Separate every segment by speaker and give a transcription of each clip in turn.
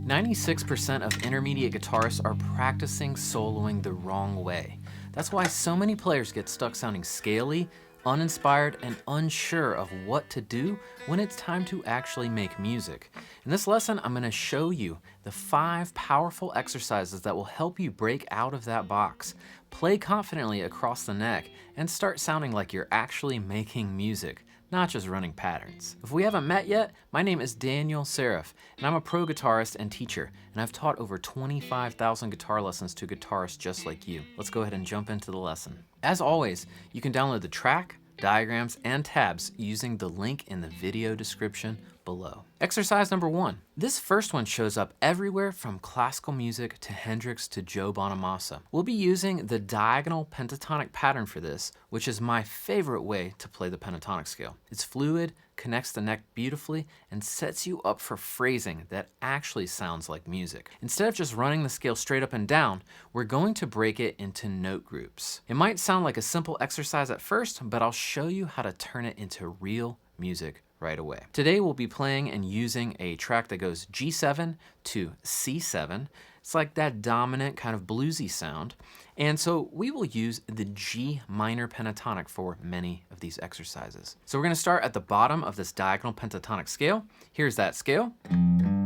Speaker 1: 96% of intermediate guitarists are practicing soloing the wrong way. That's why so many players get stuck sounding scaly, uninspired, and unsure of what to do when it's time to actually make music. In this lesson, I'm going to show you the 5 powerful exercises that will help you break out of that box, play confidently across the neck, and start sounding like you're actually making music, not just running patterns. If we haven't met yet, my name is Daniel Seraph, and I'm a pro guitarist and teacher, and I've taught over 25,000 guitar lessons to guitarists just like you. Let's go ahead and jump into the lesson. As always, you can download the track, diagrams, and tabs using the link in the video description below. Exercise number 1. This first one shows up everywhere from classical music to Hendrix to Joe Bonamassa. We'll be using the diagonal pentatonic pattern for this, which is my favorite way to play the pentatonic scale. It's fluid, connects the neck beautifully, and sets you up for phrasing that actually sounds like music. Instead of just running the scale straight up and down, we're going to break it into note groups. It might sound like a simple exercise at first, but I'll show you how to turn it into real music right away. Today we'll be playing and using a track that goes G7 to C7. It's like that dominant kind of bluesy sound. And so we will use the G minor pentatonic for many of these exercises. So we're going to start at the bottom of this diagonal pentatonic scale. Here's that scale. And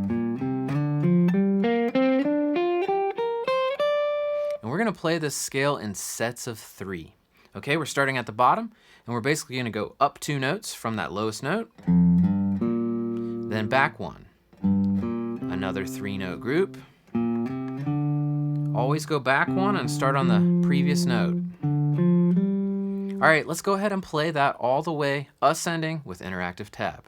Speaker 1: we're going to play this scale in sets of 3. Okay, we're starting at the bottom, and we're basically going to go up 2 notes from that lowest note, then back 1. Another 3-note group. Always go back 1 and start on the previous note. All right, let's go ahead and play that all the way ascending with interactive tab.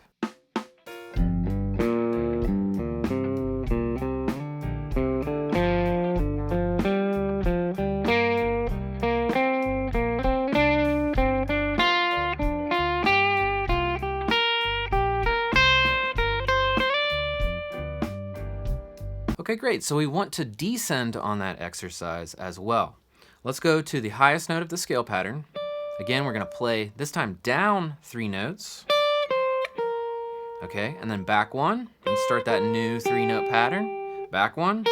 Speaker 1: Okay, great. So we want to descend on that exercise as well. Let's go to the highest note of the scale pattern. Again, we're going to play this time down 3 notes. Okay, and then back 1 and start that new 3-note pattern. Back 1.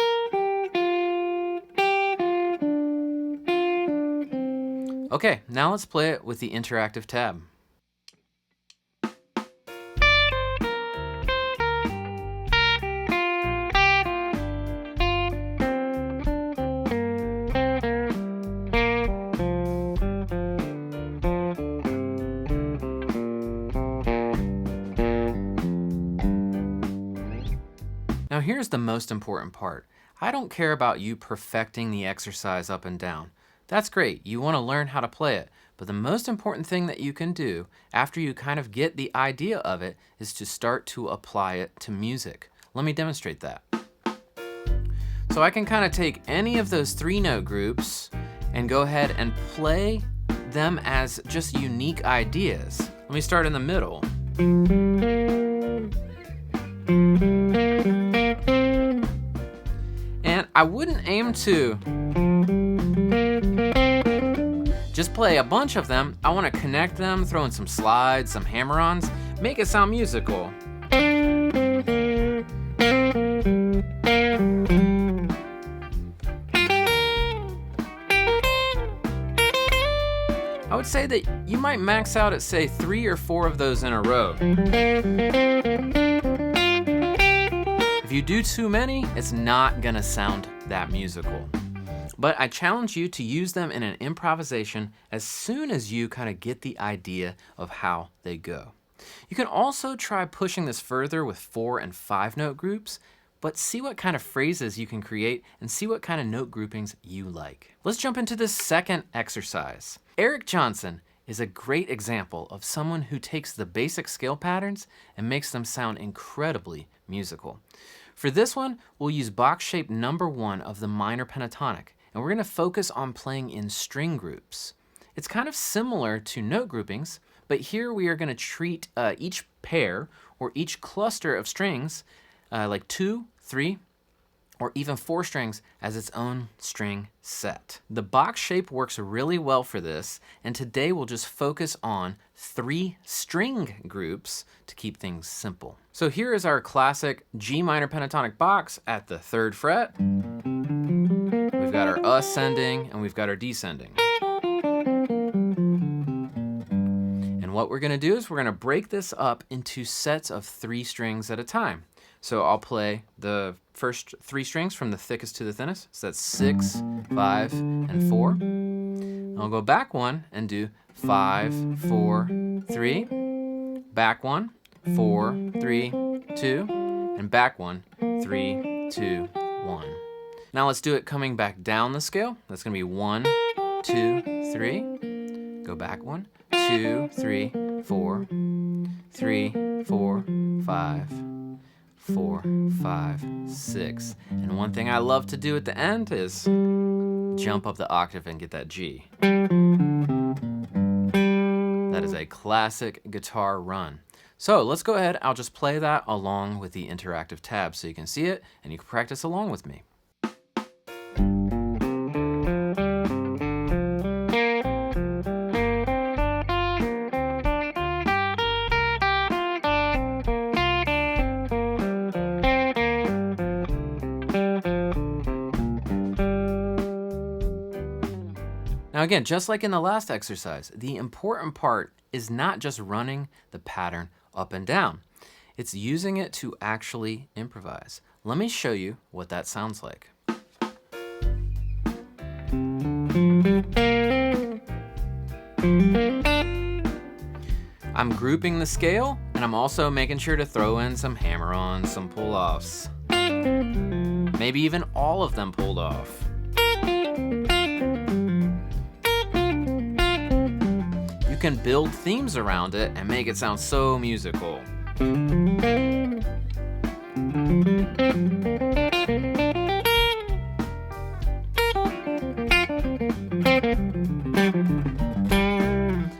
Speaker 1: Okay, now let's play it with the interactive tab. Now here's the most important part. I don't care about you perfecting the exercise up and down. That's great, you want to learn how to play it, but the most important thing that you can do after you kind of get the idea of it is to start to apply it to music. Let me demonstrate that. So I can kind of take any of those 3-note groups and go ahead and play them as just unique ideas. Let me start in the middle. And I wouldn't aim to just play a bunch of them. I want to connect them, throw in some slides, some hammer-ons, make it sound musical. I would say that you might max out at, say, 3 or 4 of those in a row. If you do too many, it's not gonna sound that musical. But I challenge you to use them in an improvisation as soon as you kind of get the idea of how they go. You can also try pushing this further with 4 and 5-note groups, but see what kind of phrases you can create and see what kind of note groupings you like. Let's jump into the second exercise. Eric Johnson is a great example of someone who takes the basic scale patterns and makes them sound incredibly musical. For this one, we'll use box shape number 1 of the minor pentatonic, and we're going to focus on playing in string groups. It's kind of similar to note groupings, but here we are going to treat each pair or each cluster of strings like 2, 3, or even 4 strings as its own string set. The box shape works really well for this, and today we'll just focus on 3 string groups to keep things simple. So here is our classic G minor pentatonic box at the 3rd fret. We've got our ascending and we've got our descending. And what we're gonna do is we're gonna break this up into sets of 3 strings at a time. So I'll play the first 3 strings from the thickest to the thinnest. So that's 6, 5, and 4. I'll go back 1 and do 5, 4, 3. Back 1, 4, 3, 2. And back 1, 3, 2, 1. Now let's do it coming back down the scale. That's gonna be 1, 2, 3. Go back 1, 2, 3, 4, 3, 4, 5. 4, 5, 6. And one thing I love to do at the end is jump up the octave and get that G. That is a classic guitar run. So let's go ahead. I'll just play that along with the interactive tab so you can see it and you can practice along with me. Now again, just like in the last exercise, the important part is not just running the pattern up and down. It's using it to actually improvise. Let me show you what that sounds like. I'm grouping the scale, and I'm also making sure to throw in some hammer-ons, some pull-offs. Maybe even all of them pulled off. You can build themes around it and make it sound so musical.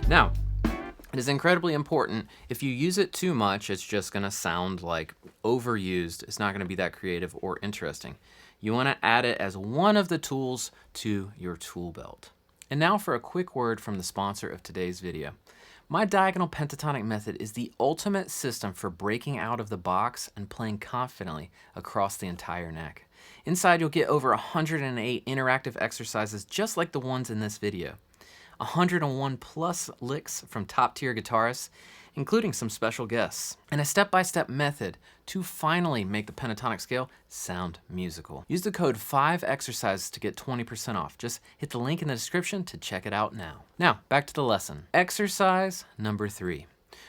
Speaker 1: Now, it is incredibly important. If you use it too much, it's just gonna sound like overused. It's not gonna be that creative or interesting. You wanna add it as one of the tools to your tool belt. And now for a quick word from the sponsor of today's video. My diagonal pentatonic method is the ultimate system for breaking out of the box and playing confidently across the entire neck. Inside, you'll get over 108 interactive exercises just like the ones in this video. 101 plus licks from top-tier guitarists, including some special guests, and a step-by-step method to finally make the pentatonic scale sound musical. Use the code 5exercises to get 20% off. Just hit the link in the description to check it out now. Now, back to the lesson. Exercise number 3.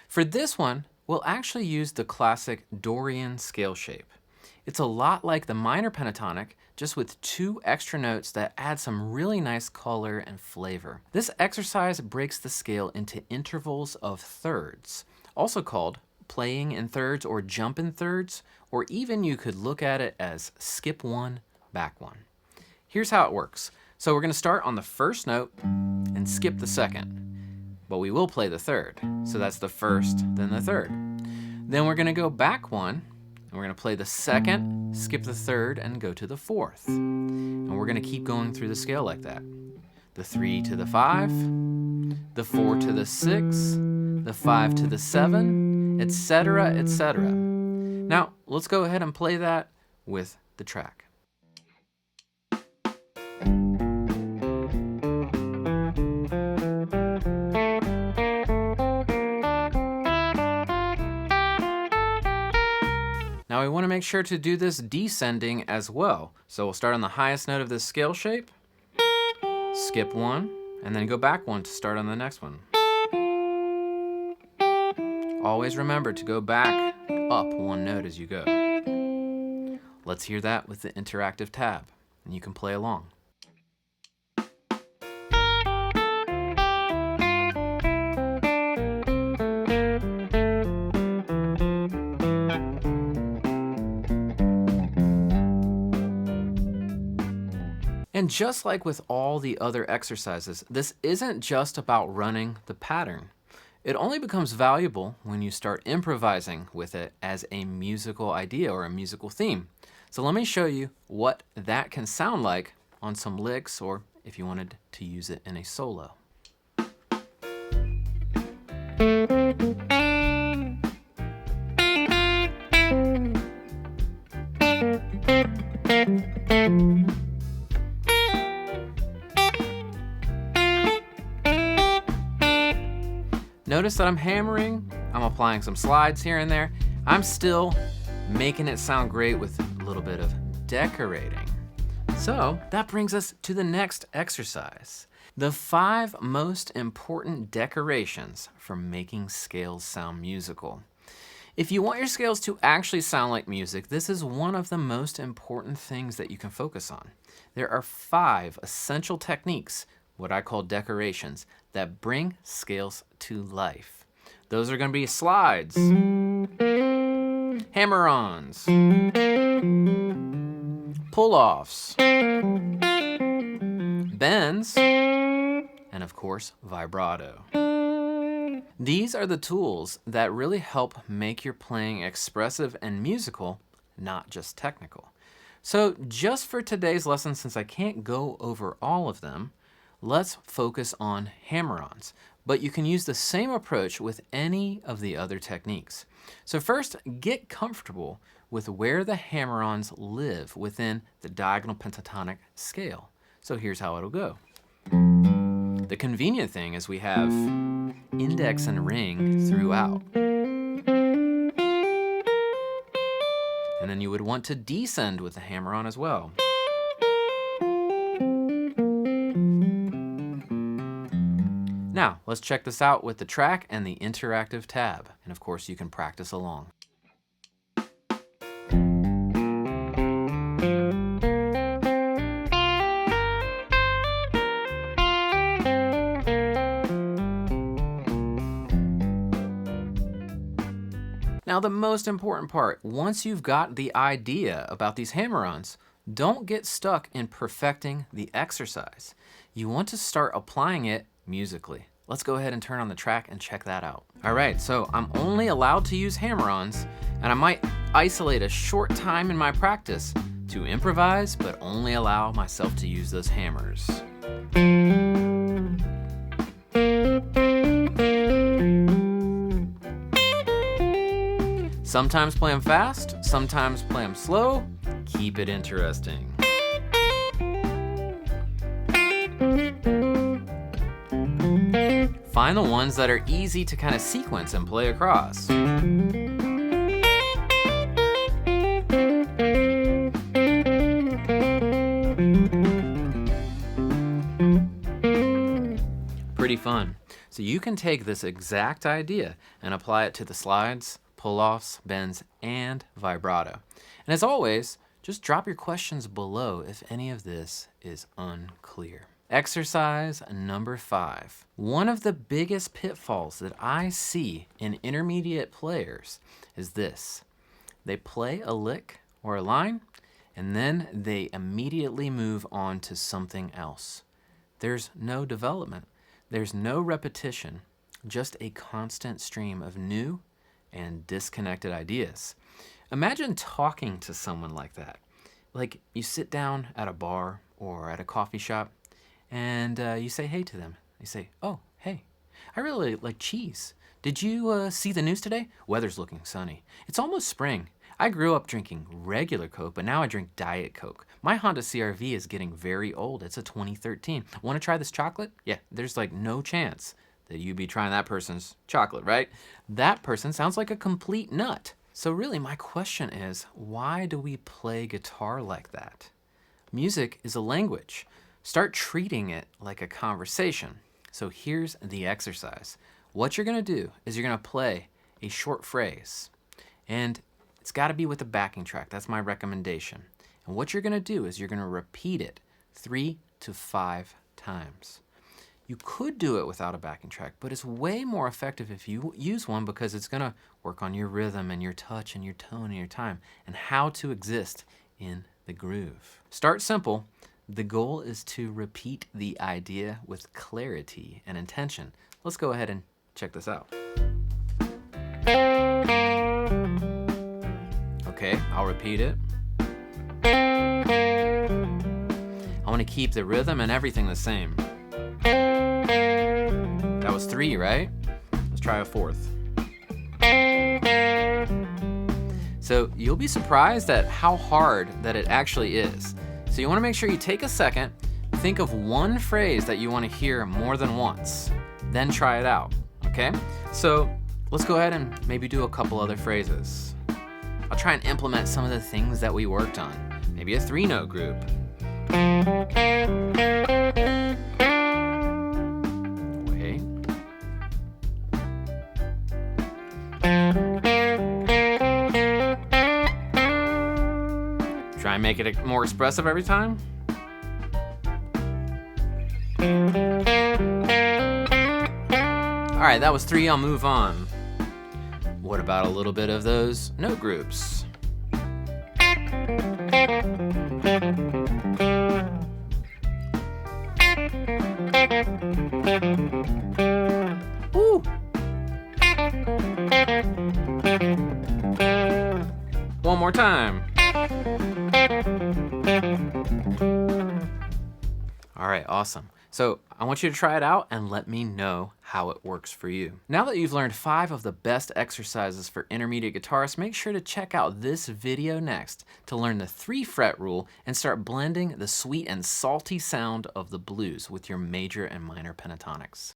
Speaker 1: For this one, we'll actually use the classic Dorian scale shape. It's a lot like the minor pentatonic, just with 2 extra notes that add some really nice color and flavor. This exercise breaks the scale into intervals of thirds, also called playing in thirds or jump in thirds, or even you could look at it as skip 1, back 1. Here's how it works. So we're gonna start on the first note and skip the second, but we will play the third. So that's the first, then the third. Then we're gonna go back 1, and we're gonna play the second, skip the third, and go to the fourth. And we're gonna keep going through the scale like that. The 3 to the 5, the 4 to the 6, the 5 to the 7, etc., etc. Now, let's go ahead and play that with the track. Now we want to make sure to do this descending as well. So we'll start on the highest note of this scale shape, skip 1, and then go back 1 to start on the next one. Always remember to go back up 1 note as you go. Let's hear that with the interactive tab, and you can play along. And just like with all the other exercises, this isn't just about running the pattern. It only becomes valuable when you start improvising with it as a musical idea or a musical theme. So let me show you what that can sound like on some licks, or if you wanted to use it in a solo. Notice that I'm hammering, I'm applying some slides here and there. I'm still making it sound great with a little bit of decorating. So that brings us to the next exercise. The 5 most important decorations for making scales sound musical. If you want your scales to actually sound like music, this is one of the most important things that you can focus on. There are 5 essential techniques, what I call decorations, that bring scales to life. Those are going to be slides, hammer-ons, pull-offs, bends, and of course, vibrato. These are the tools that really help make your playing expressive and musical, not just technical. So just for today's lesson, since I can't go over all of them, let's focus on hammer-ons. But you can use the same approach with any of the other techniques. So first, get comfortable with where the hammer-ons live within the diagonal pentatonic scale. So here's how it'll go. The convenient thing is we have index and ring throughout. And then you would want to descend with the hammer-on as well. Now, let's check this out with the track and the interactive tab. And of course, you can practice along. Now, the most important part, once you've got the idea about these hammer-ons, don't get stuck in perfecting the exercise. You want to start applying it musically. Let's go ahead and turn on the track and check that out. All right, so I'm only allowed to use hammer-ons, and I might isolate a short time in my practice to improvise, but only allow myself to use those hammers. Sometimes play them fast, sometimes play them slow. Keep it interesting. Find the ones that are easy to kind of sequence and play across. Pretty fun. So you can take this exact idea and apply it to the slides, pull-offs, bends, and vibrato. And as always, just drop your questions below if any of this is unclear. Exercise number 5. One of the biggest pitfalls that I see in intermediate players is this. They play a lick or a line, and then they immediately move on to something else. There's no development. There's no repetition, just a constant stream of new and disconnected ideas. Imagine talking to someone like that. Like you sit down at a bar or at a coffee shop and you say hey to them. They say, oh, hey, I really like cheese. Did you see the news today? Weather's looking sunny. It's almost spring. I grew up drinking regular Coke, but now I drink Diet Coke. My Honda CR-V is getting very old. It's a 2013. Want to try this chocolate? Yeah, there's like no chance that you'd be trying that person's chocolate, right? That person sounds like a complete nut. So really, my question is, why do we play guitar like that? Music is a language. Start treating it like a conversation. So here's the exercise. What you're going to do is you're going to play a short phrase. And it's got to be with a backing track. That's my recommendation. And what you're going to do is you're going to repeat it 3 to 5 times. You could do it without a backing track, but it's way more effective if you use one because it's going to work on your rhythm and your touch and your tone and your time and how to exist in the groove. Start simple. The goal is to repeat the idea with clarity and intention. Let's go ahead and Check this out. Okay, I'll repeat it. I want to keep the rhythm and everything the same. That was 3, right? Let's try a 4th. So you'll be surprised at how hard that it actually is. So you want to make sure you take a second, think of one phrase that you want to hear more than once, then try it out, okay? So let's go ahead and maybe do a couple other phrases. I'll try and implement some of the things that we worked on. Maybe a 3-note group. Wait. Try and make it more expressive every time. All right, that was 3, I'll move on. What about a little bit of those note groups? Woo! One more time. All right, awesome. So I want you to try it out and let me know how it works for you. Now that you've learned 5 of the best exercises for intermediate guitarists, make sure to check out this video next to learn the 3-fret rule and start blending the sweet and salty sound of the blues with your major and minor pentatonics.